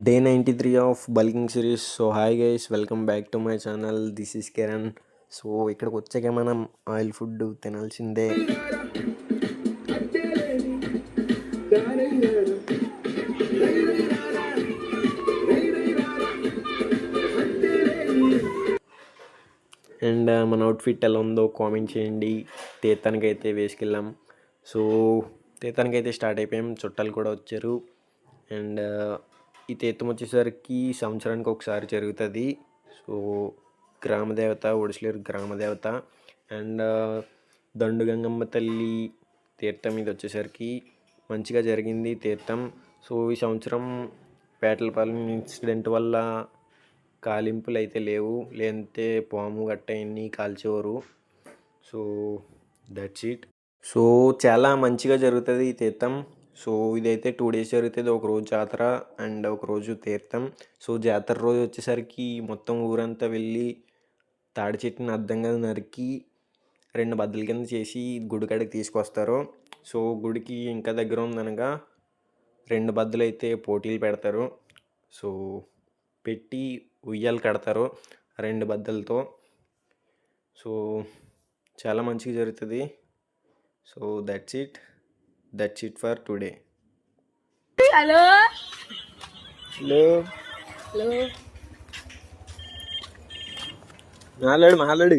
Day 93 of bulking series. So hi guys, welcome back to my channel. This is Kiran. So ఇక్కడికి వచ్చాక మనం oil food తినాల్సిందే. And మన outfit ఎలా ఉందో కామెంట్ చేయండి. తీర్థానికి అయితే వేసుకెళ్ళాం. సో తీర్థానికి అయితే స్టార్ట్ అయిపోయాం. చుట్టాలు కూడా వచ్చారు. అండ్ ఈ తీర్థం వచ్చేసరికి సంవత్సరానికి ఒకసారి జరుగుతుంది. సో గ్రామదేవత ఒడిసిలేరు గ్రామదేవత అండ్ దండుగంగమ్మ తల్లి తీర్థం ఇది వచ్చేసరికి మంచిగా జరిగింది తీర్థం. సో ఈ సంవత్సరం పేటలపాలెం ఇన్సిడెంట్ వల్ల కాలింపులు అయితే లేవు, లేదంటే పాము గట్ట అన్నీ కాల్చేవారు. So that's it. సో చాలా మంచిగా జరుగుతుంది ఈ తీర్థం. సో ఇదైతే 2 days జరుగుతుంది. ఒకరోజు జాతర అండ్ ఒకరోజు తీర్థం. సో జాతర రోజు వచ్చేసరికి మొత్తం ఊరంతా వెళ్ళి తాడి చెట్టుని అడ్డంగా నరికి 2 బద్దల కింద చేసి గుడి కాడికి తీసుకొస్తారు. సో గుడికి ఇంకా దగ్గర ఉందనగా 2 బద్దలు అయితే పోటీలు పెడతారు. సో పెట్టి ఉయ్యాలు కడతారు 2 బద్దలతో. సో చాలా మంచిగా జరుగుతుంది. So that's it for today. Hello hello hello మాట్లాడు